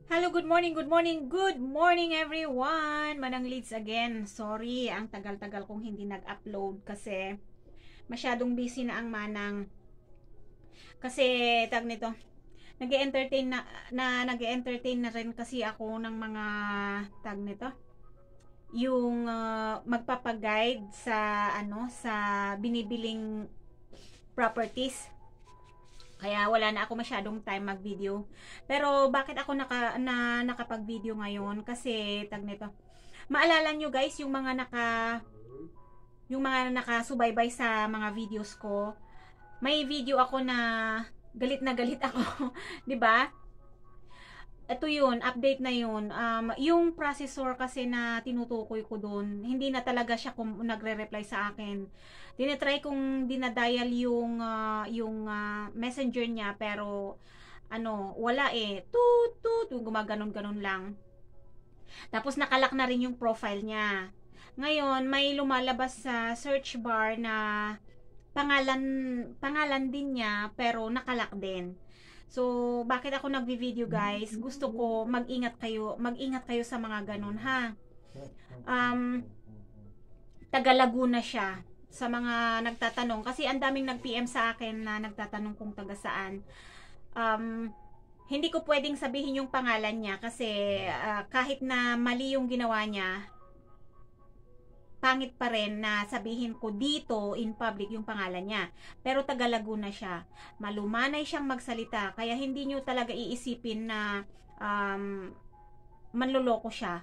Hello, good morning, good morning, good morning everyone! Manang Leads again. Sorry, ang tagal-tagal kong hindi nag-upload kasi masyadong busy na ang Manang. Kasi, tag nito, nag-entertain nag-entertain na rin kasi ako ng mga, tag nito, yung magpapaguide sa, sa binibiling properties. Kaya wala na ako masyadong time mag-video. Pero bakit ako nakapag-video ngayon? Kasi tag nito. Maalala nyo guys, yung mga nakasubaybay sa mga videos ko. May video ako na galit ako, 'di ba? Ito yun, update na yun. Yung processor kasi na tinutukoy ko doon, hindi na talaga siya nagre-reply sa akin. Tinatry kong dinadial yung messenger niya, pero wala eh. Toot, toot, gumaganon-ganon lang. Tapos nakalak na rin yung profile niya. Ngayon, may lumalabas sa search bar na pangalan pangalan din niya, pero nakalak din. So, bakit ako nagvi-video guys? Gusto ko mag-ingat kayo sa mga ganun ha. Um, taga Laguna siya. Sa mga nagtatanong, kasi ang daming nag-PM sa akin na nagtatanong kung taga saan. Hindi ko pwedeng sabihin yung pangalan niya kasi kahit na mali yung ginawa niya, pangit pa rin na sabihin ko dito in public yung pangalan niya. Pero taga Laguna siya. Malumanay siyang magsalita. Kaya hindi nyo talaga iisipin na manloloko siya.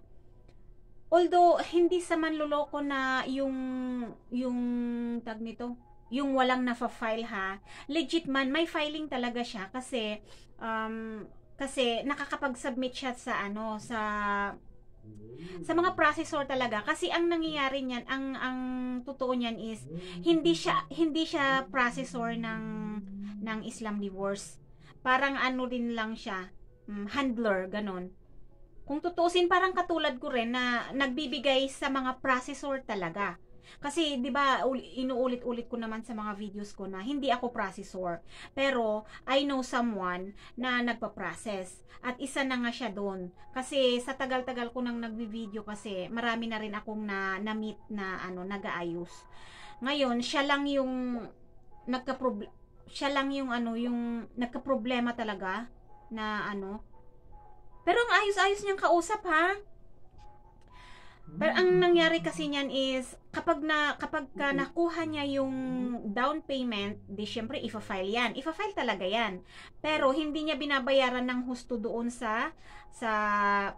Although, hindi sa manloloko na yung tag nito, yung walang nafa-file ha. Legit man, may filing talaga siya kasi nakakapag-submit siya sa mga processor talaga, kasi ang nangyayari niyan, ang totoo niyan is hindi siya processor ng Islam Divorce. Parang ano din lang siya, handler ganon. Kung tutusin, parang katulad ko rin na nagbibigay sa mga processor talaga. Kasi 'di ba inuulit-ulit ko naman sa mga videos ko na hindi ako processor. Pero I know someone na nagpa-process. At isa na nga siya doon. Kasi sa tagal-tagal ko nang nagvi-video, kasi marami na rin akong na-meet na nag-aayos. Ngayon, siya lang yung yung nagka-problema talaga na pero ang ayos-ayos niyang kausap ha. Pero ang nangyari kasi niyan is kapag ka nakuha niya yung down payment, di syempre ifa-file yan. Ifa-file talaga yan. Pero hindi niya binabayaran ng husto doon sa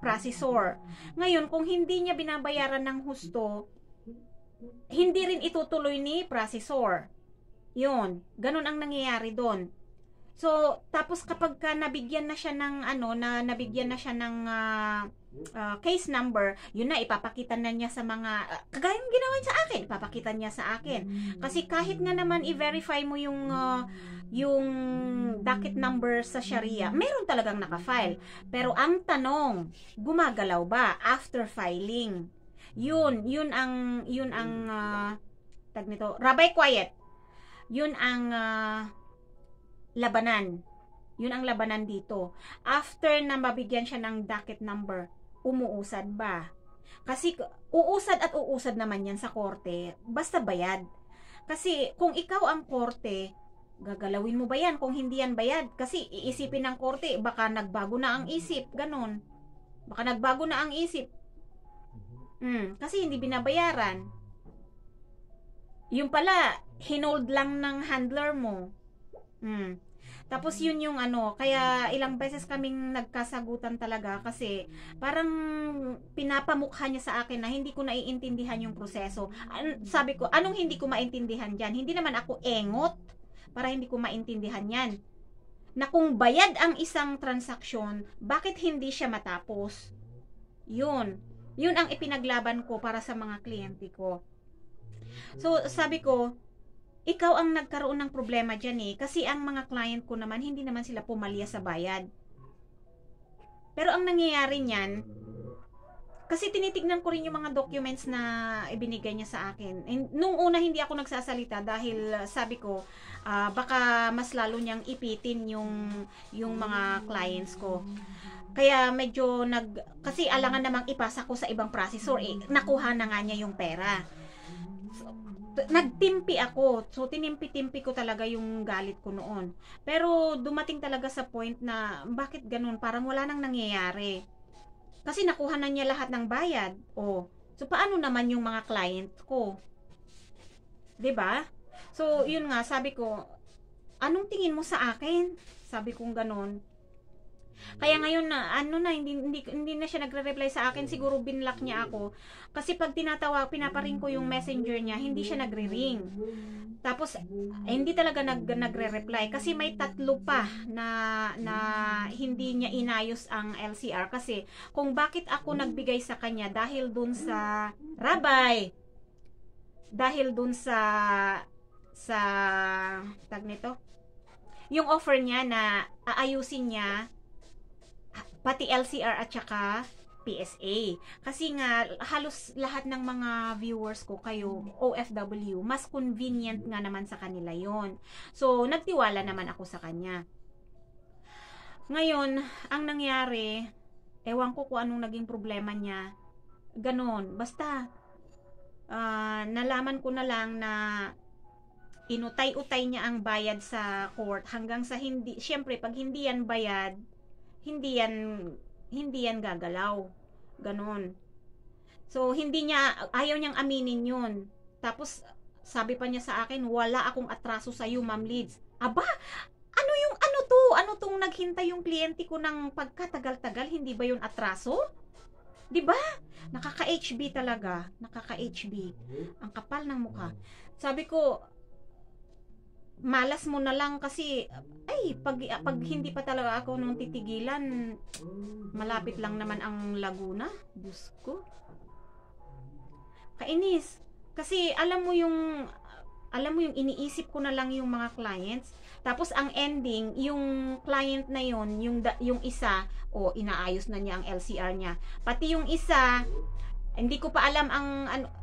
processor. Ngayon, kung hindi niya binabayaran ng husto, hindi rin itutuloy ni processor. Yun, ganun ang nangyayari doon. So, tapos kapag ka nabigyan na siya ng nabigyan na siya ng case number, yun na ipapakita na niya sa mga kagaya ng ginawa niya sa akin, ipapakita niya sa akin. Kasi kahit nga naman i-verify mo yung docket number sa Sharia, meron talagang naka-file. Pero ang tanong, gumagalaw ba after filing? Yun ang tag nito, Rabay Quiet. Yun ang labanan. Yun ang labanan dito. After na mabigyan siya ng docket number, umuusad ba? Kasi uusad at uusad naman yan sa korte, basta bayad. Kasi kung ikaw ang korte, gagalawin mo ba yan kung hindi yan bayad? Kasi iisipin ng korte, baka nagbago na ang isip, ganun. Baka nagbago na ang isip. Kasi hindi binabayaran. Yung pala, hinold lang ng handler mo. Tapos yun yung kaya ilang beses kaming nagkasagutan talaga kasi parang pinapamukha niya sa akin na hindi ko naiintindihan yung proseso. Sabi ko, anong hindi ko maintindihan dyan? Hindi naman ako engot para hindi ko maintindihan yan. Na kung bayad ang isang transaksyon, bakit hindi siya matapos? Yun ang ipinaglaban ko para sa mga kliyente ko. So, sabi ko, ikaw ang nagkaroon ng problema dyan eh. Kasi ang mga client ko naman, hindi naman sila pumalya sa bayad. Pero ang nangyayari niyan, kasi tinitignan ko rin yung mga documents na ibinigay niya sa akin. Nung una hindi ako nagsasalita dahil sabi ko baka mas lalo niyang ipitin yung mga clients ko. Kaya medyo kasi alangan namang ipasa ko sa ibang processor, nakuha na nga niya yung pera. So, nagtimpi ako. So, tinimpi-timpi ko talaga yung galit ko noon. Pero, dumating talaga sa point na, bakit ganun? Parang wala nang nangyayari. Kasi nakuha na niya lahat ng bayad. Oh. So, paano naman yung mga client ko? 'Di ba? So, yun nga, sabi ko, anong tingin mo sa akin? Sabi kong ganun. Kaya ngayon na hindi na siya nagre-reply sa akin, siguro binlock niya ako. Kasi pag pinaparing ko yung messenger niya, hindi siya nagre-ring. Tapos hindi talaga nagre-reply kasi may tatlo pa na hindi niya inayos ang LCR kasi kung bakit ako nagbigay sa kanya dahil dun sa Rabay. Dahil dun sa tag nito. Yung offer niya na aayusin niya pati LCR at saka PSA. Kasi nga, halos lahat ng mga viewers ko, kayo, OFW, mas convenient nga naman sa kanila yon. So, nagtiwala naman ako sa kanya. Ngayon, ang nangyari, ewan ko kung anong naging problema niya. Ganon. Basta, nalaman ko na lang na inutay-utay niya ang bayad sa court hanggang sa syempre, pag hindi yan bayad, hindi yan gagalaw. Ganon. So, ayaw niyang aminin yun. Tapos, sabi pa niya sa akin, wala akong atraso sa iyo, Ma'am Lids. Aba, ano tong naghintay yung kliyente ko ng pagkatagal-tagal, hindi ba yun atraso? 'Di ba? Nakaka-HB talaga. Nakaka-HB. Ang kapal ng mukha. Sabi ko, malas mo na lang kasi pag hindi pa talaga ako nung titigilan, malapit lang naman ang Laguna. Diyos ko, kainis kasi alam mo yung iniisip ko na lang yung mga clients, tapos ang ending yung client na yon, yung isa inaayos na niya ang LCR niya, pati yung isa hindi ko pa alam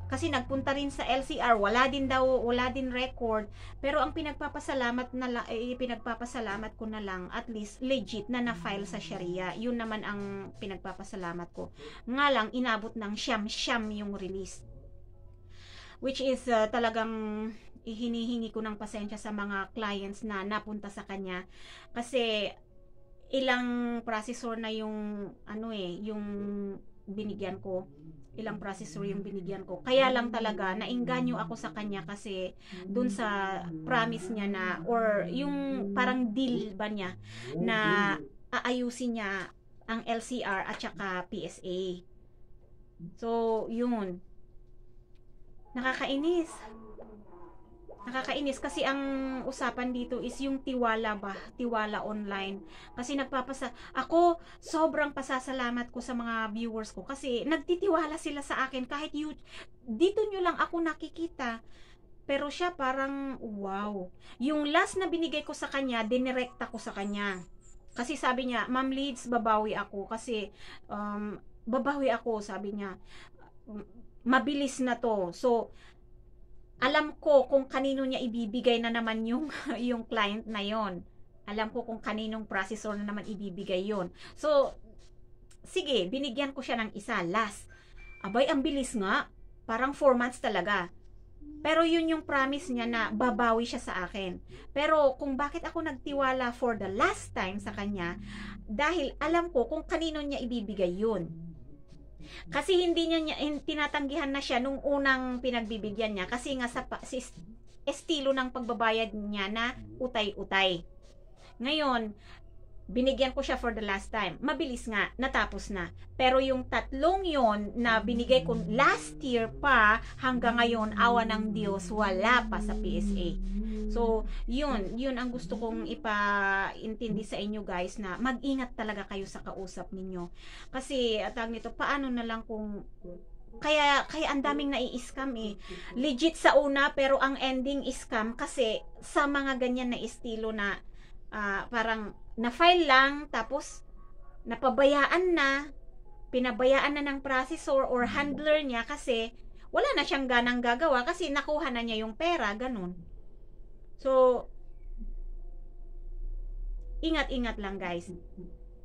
kasi nagpunta rin sa LCR, wala din record, pero ang pinagpapasalamat ko na lang at least legit na na-file sa Sharia. Yun naman ang pinagpapasalamat ko. Nga lang inabot ng siyam yung release. Which is talagang hinihingi ko ng pasensya sa mga clients na napunta sa kanya kasi ilang processor na yung yung binigyan ko. Ilang processor yung binigyan ko. Kaya lang talaga, nainganyo ako sa kanya kasi dun sa promise niya na, or yung parang deal ba niya, na aayusin niya ang LCR at saka PSA. So, yun. Nakakainis. Nakakainis kasi ang usapan dito is yung tiwala ba? Tiwala online. Kasi ako sobrang pasasalamat ko sa mga viewers ko kasi nagtitiwala sila sa akin kahit dito nyo lang ako nakikita. Pero siya parang wow. Yung last na binigay ko sa kanya, dinirekta ko sa kanya. Kasi sabi niya, Ma'am Lids, babawi ako kasi babawi ako, sabi niya. Mabilis na to. So, alam ko kung kanino niya ibibigay na naman yung client na yon. Alam ko kung kaninong processor na naman ibibigay yon. So, sige, binigyan ko siya ng isa, last. Abay, ang bilis nga. Parang 4 months talaga. Pero yun yung promise niya na babawi siya sa akin. Pero kung bakit ako nagtiwala for the last time sa kanya, dahil alam ko kung kanino niya ibibigay yun. Kasi hindi niya tinatanggihan na siya nung unang pinagbibigyan niya kasi nga sa estilo ng pagbabayad niya na utay-utay. Ngayon, binigyan ko siya for the last time. Mabilis nga, natapos na. Pero yung tatlong yon na binigay ko last year pa hanggang ngayon, awa ng Diyos, wala pa sa PSA. So, yun ang gusto kong ipaintindi sa inyo guys, na mag-ingat talaga kayo sa kausap ninyo. Kasi, atang nito, paano na lang kung kaya ang daming nai-scam Legit sa una, pero ang ending scam kasi sa mga ganyan na estilo na parang na-file lang, tapos napabayaan na, pinabayaan na ng processor or handler niya kasi wala na siyang ganang gagawa kasi nakuha na niya yung pera, ganun. So, ingat-ingat lang guys.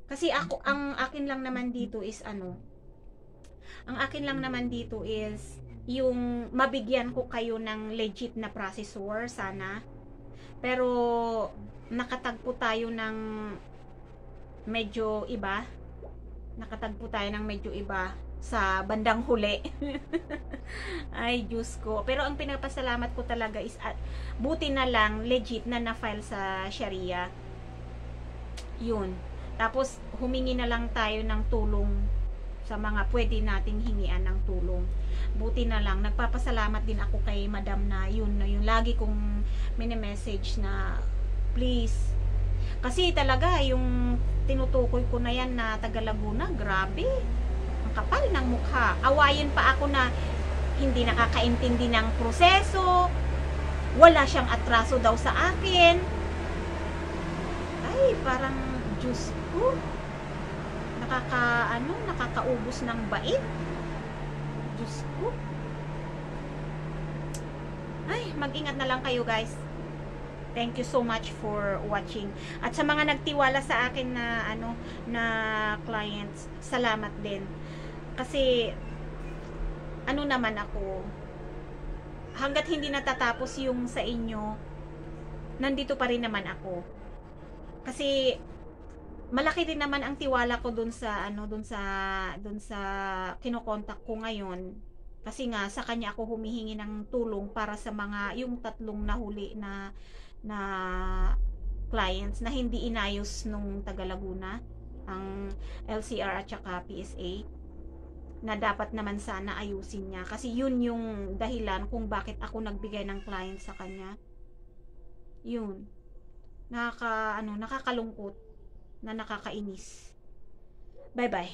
Kasi ang akin lang naman dito is yung mabigyan ko kayo ng legit na processor sana. Pero nakatagpo tayo ng medyo iba. Sa bandang huli. Ay, Diyos ko. Pero ang pinapasalamat ko talaga is buti na lang legit na na-file sa Sharia. Yun. Tapos humingi na lang tayo ng tulong sa mga pwede nating hingian ng tulong. Buti na lang, nagpapasalamat din ako kay Madam na yun lagi kong mini-message na please. Kasi talaga yung tinutukoy ko na yan na taga Laguna, grabe. Ang kapal ng mukha. Awayin pa ako na hindi nakakaintindi ng proseso. Wala siyang atraso daw sa akin. Ay, parang Diyos ko. Nakakaubos ng bait. Diyos ko. Ay, mag-ingat na lang kayo guys. Thank you so much for watching. At sa mga nagtiwala sa akin na clients, salamat din. Kasi naman ako, hanggat hindi natatapos yung sa inyo, nandito pa rin naman ako. Kasi malaki din naman ang tiwala ko dun sa kinokontak ko ngayon. Kasi nga sa kanya ako humihingi ng tulong para sa yung 3 nahuli na clients na hindi inayos nung taga Laguna, ang LCR at saka PSA, na dapat naman sana ayusin niya kasi yun yung dahilan kung bakit ako nagbigay ng client sa kanya. Yun, nakakalungkot na nakakainis. Bye bye.